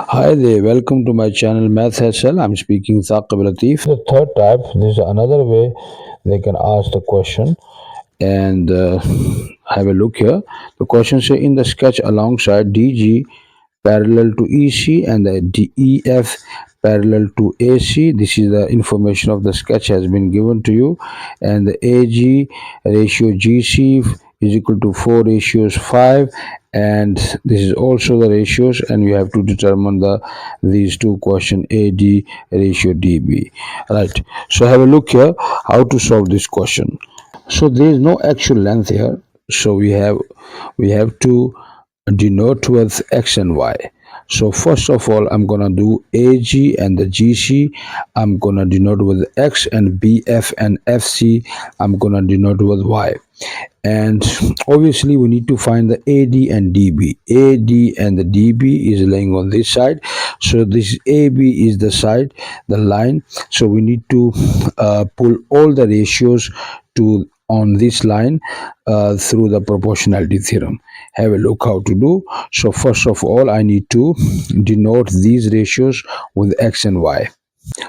Hi there, welcome to my channel mathssl. I'm speaking Saqib Latif. The third type, this is another way they can ask the question and have a look here. The question say in the sketch alongside DG parallel to EC and the DEF parallel to AC. This is the information of the sketch has been given to you, and the AG ratio GC is equal to 4 ratios 5, and this is also the ratios, and you have to determine these two question AD ratio DB. Right, so have a look here how to solve this question. So there is no actual length here, so we have to denote with x and y. So first of all, I'm gonna do AG and the GC. I'm gonna denote with x, and BF and FC. I'm gonna denote with y. And obviously, we need to find the AD and DB. AD and the DB is laying on this side. So this AB is the side, the line. So we need to pull all the ratios to on this line through the proportionality theorem. Have a look how to do. So first of all, I need to denote these ratios with x and y.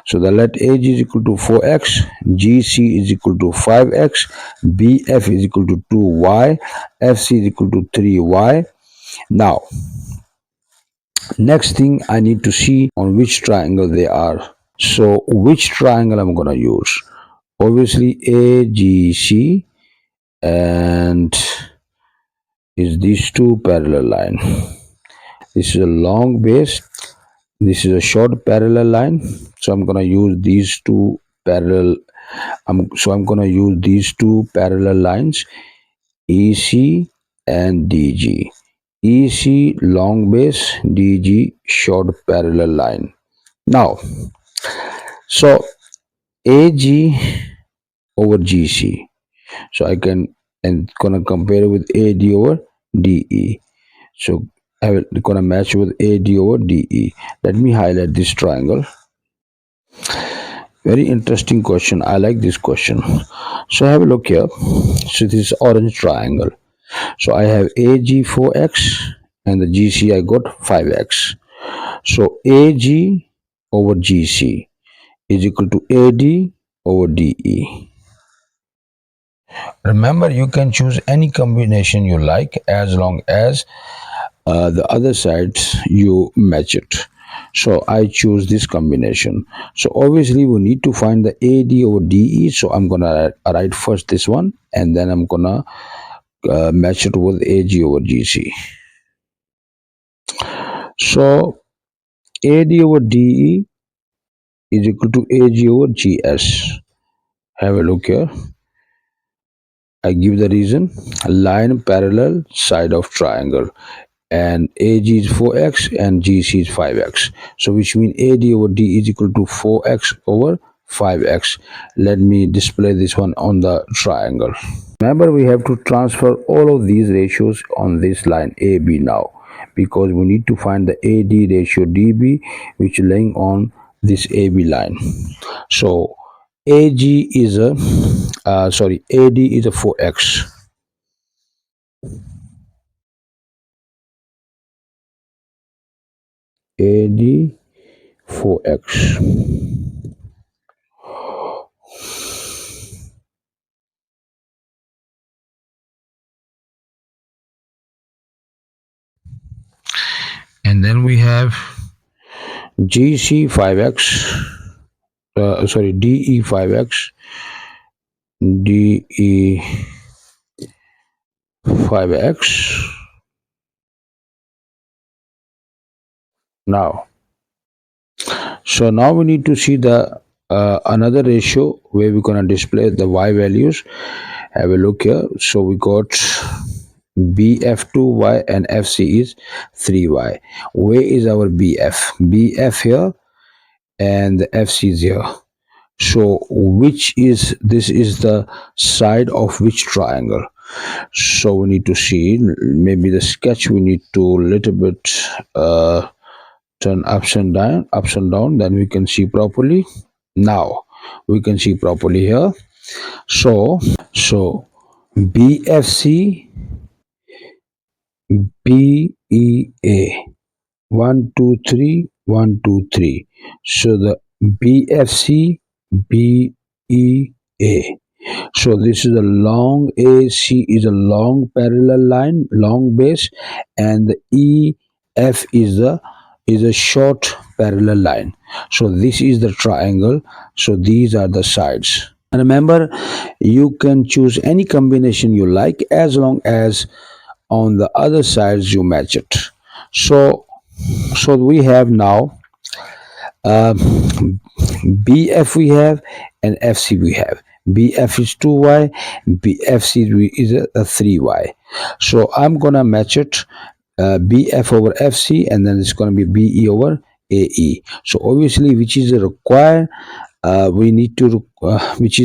So the let AG is equal to 4x, GC is equal to 5x, BF is equal to 2y, FC is equal to 3y. Now, next thing I need to see on which triangle they are. So which triangle I'm gonna use? Obviously AGC, and is these two parallel line. This is a long base, this is a short parallel line, so I'm gonna use these two parallel. I'm gonna use these two parallel lines, EC and DG. EC long base, DG short parallel line. Now, so AG over GC. So I can and gonna compare with AD over DE. So I will gonna match with AD over DE. Let me highlight this triangle. Very interesting question. I like this question. So have a look here. So this is orange triangle. So I have AG 4x and the GC I got 5x. So AG over GC is equal to AD over DE. Remember, you can choose any combination you like as long as the other sides you match it. So I choose this combination. So obviously we need to find the AD over DE. So I'm gonna write first this one, and then I'm gonna match it with AG over GC. So AD over DE is equal to AG over GS. Have a look here. I give the reason: line parallel side of triangle, and AG is 4x and GC is 5x. So which means AD over D is equal to 4x over 5x. Let me display this one on the triangle. Remember, we have to transfer all of these ratios on this line AB now, because we need to find the AD ratio DB, which is laying on this AB line. So AD is a 4x. AD 4x. And then we have GC 5x, DE 5x, DE 5x. Now, so now we need to see the another ratio where we're gonna display the y values. Have a look here. So we got BF2y and FC is 3y. Where is our BF? BF here and the FC is here. So which is this is the side of which triangle? So we need to see, maybe the sketch we need to little bit turn ups and down, then we can see properly. Now we can see properly here. So BFC BEA. 1 2 3 1 2 3. So the BFC BEA. So this is a long AC is a long parallel line, long base, and the EF is a short parallel line. So this is the triangle. So these are the sides. And remember, you can choose any combination you like as long as on the other sides you match it. So we have now BF we have and FC we have. BF is 2y, BFC is a 3y. So I'm gonna match it BF over FC, and then it's gonna be BE over AE. So obviously, which is required, we need to which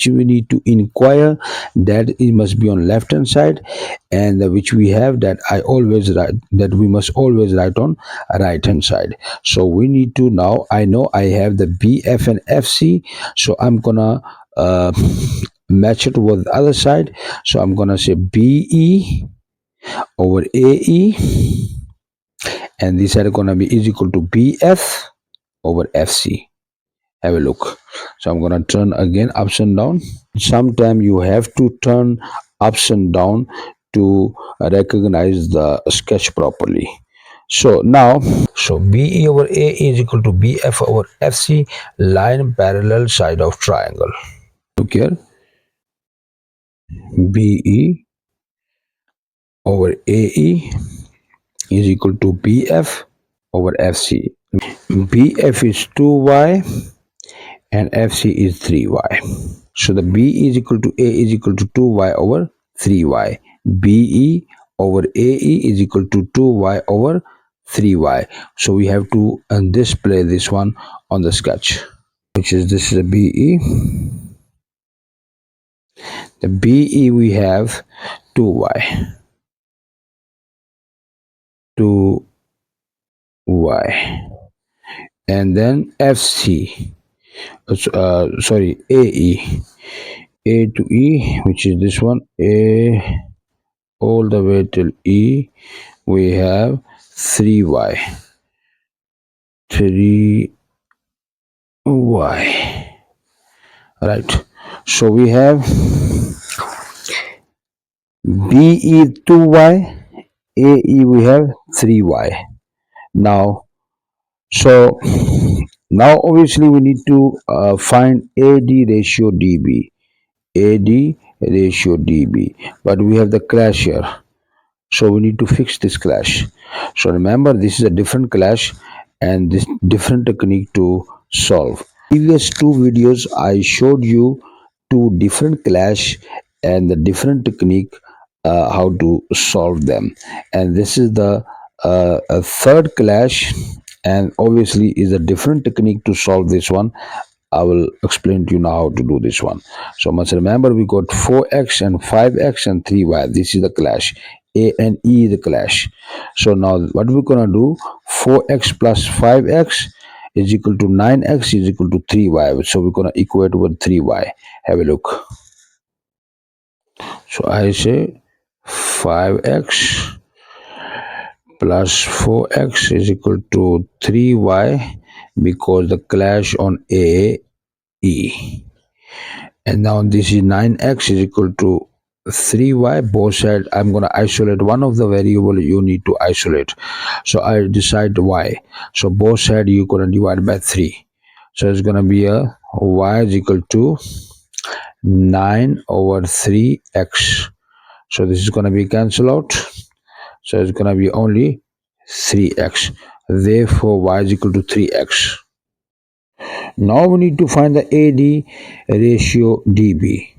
we need to inquire, that it must be on left hand side, and which we have that I always write, that we must always write on right hand side. So we need to, now I know I have the BF and FC, so I'm gonna match it with the other side. So I'm gonna say BE over AE, and this are gonna be is equal to BF over FC. Have a look. So I'm gonna turn again ups and down. Sometime you have to turn ups and down to recognize the sketch properly. So now, so BE over A is equal to BF over FC, line parallel side of triangle. Look here, BE over AE is equal to BF over FC. BF is 2y and FC is 3y. So the B is equal to A is equal to 2y over 3y. BE over AE is equal to 2y over 3y. So we have to display this one on the sketch, which is, this is a BE. The BE we have 2y. 2y. And then FC, sorry, AE. A to E, which is this one, A all the way till E, we have 3y. 3y. Right. So we have BE 2y, AE we have 3y. Now, so now obviously we need to find AD ratio DB. AD ratio DB. But we have the clash here. So we need to fix this clash. So remember, this is a different clash and this different technique to solve. Previous two videos I showed you two different clash and the different technique how to solve them, and this is the a third clash, and obviously is a different technique to solve this one. I will explain to you now how to do this one. So must remember, we got 4x and 5x and 3y. This is the clash. A and E is the clash. So now what we're gonna do, 4x plus 5x is equal to 9x is equal to 3y. So we're gonna equate with 3y. Have a look. So I say 5x plus 4x is equal to 3y, because the clash on A, E. And now this is 9x is equal to 3y. Both sides, I'm going to isolate one of the variable you need to isolate. So I decide y. So both sides you're going to divide by 3. So it's going to be a y is equal to 9 over 3x. So this is going to be cancel out. So it's going to be only 3x. Therefore, y is equal to 3x. Now we need to find the AD ratio DB.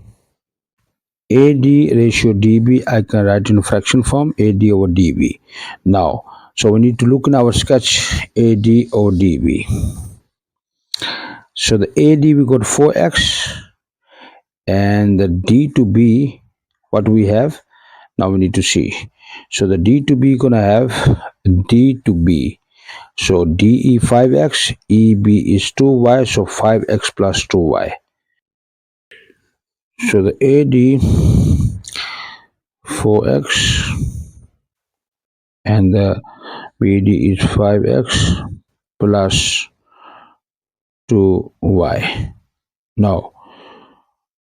AD ratio DB, I can write in fraction form, AD over DB. Now, so we need to look in our sketch, AD over DB. So the AD we got 4x, and the D to B, what we have, now we need to see. So the D to B gonna have D to B. So DE 5x, EB is 2y, so 5x plus 2y. So the AD 4x and the BD is 5x plus 2y. Now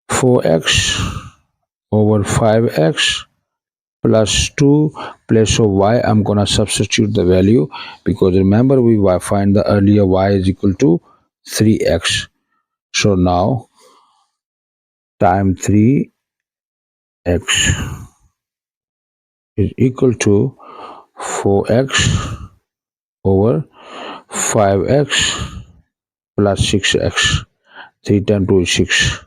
4x over 5x plus 2 place of y, I'm gonna substitute the value because remember we find the earlier y is equal to 3x. So now time 3x is equal to 4x over 5x plus 6x. 3 times 2 is 6.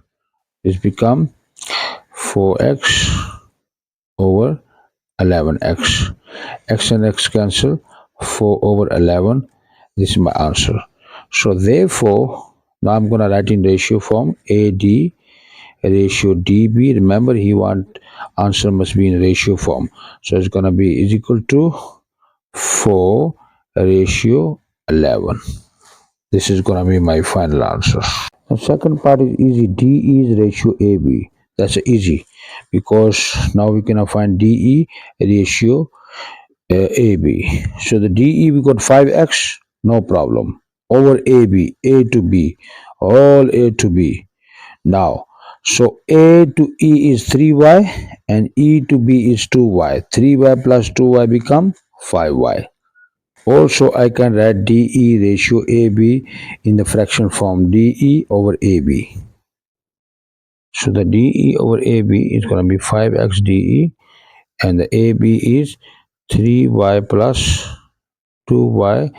This become 4x over 11x. X and x cancel. 4 over 11. This is my answer. So therefore, now I'm going to write in ratio form AD ratio DB. Remember, he want answer must be in ratio form. So it's going to be is equal to 4 ratio 11. This is going to be my final answer. The second part is easy. D is ratio AB. That's easy because now we can find DE ratio AB. So the DE we got 5x, no problem. Over AB, A to B, all A to B. Now, so A to E is 3y and E to B is 2y. 3y plus 2y become 5y. Also, I can write DE ratio AB in the fraction form DE over AB. So the DE over AB is going to be 5x DE and the AB is 3y plus 2y.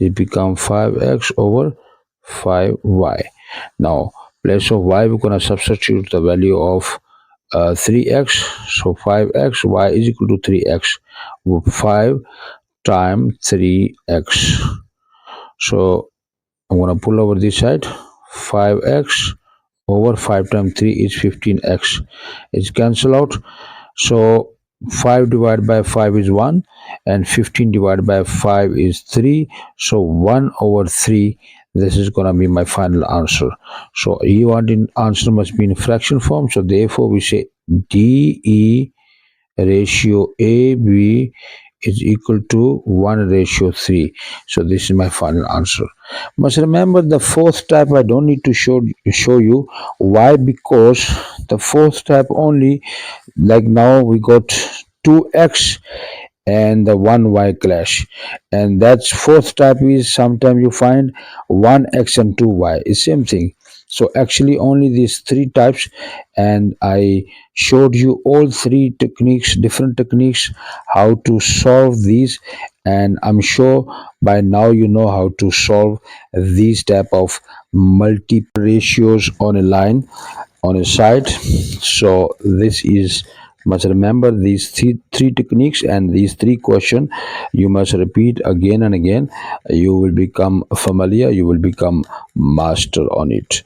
It becomes 5x over 5y. Now, place of y, we're going to substitute the value of 3x. So 5x, y is equal to 3x. 5 times 3x. So I'm going to pull over this side. 5x over 5 times 3 is 15x. It's cancel out. So 5 divided by 5 is 1 and 15 divided by 5 is 3. So 1 over 3. This is going to be my final answer. So you want in answer must be in fraction form. So therefore we say DE ratio AB is equal to 1 ratio 3. So this is my final answer. Must remember the fourth type I don't need to show you. Why? Because the fourth type only, like now we got 2x and the 1y clash, and that's fourth type is sometimes you find 1x and 2y is same thing. So actually only these three types, and I showed you all three techniques, different techniques, how to solve these, and I'm sure by now you know how to solve these type of multiple ratios on a line on a side. So this is must remember these three techniques and these three questions you must repeat again and again. You will become familiar, you will become master on it.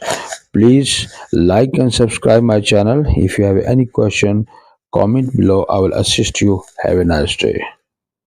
Please like and subscribe my channel. If you have any question, comment below. I will assist you. Have a nice day.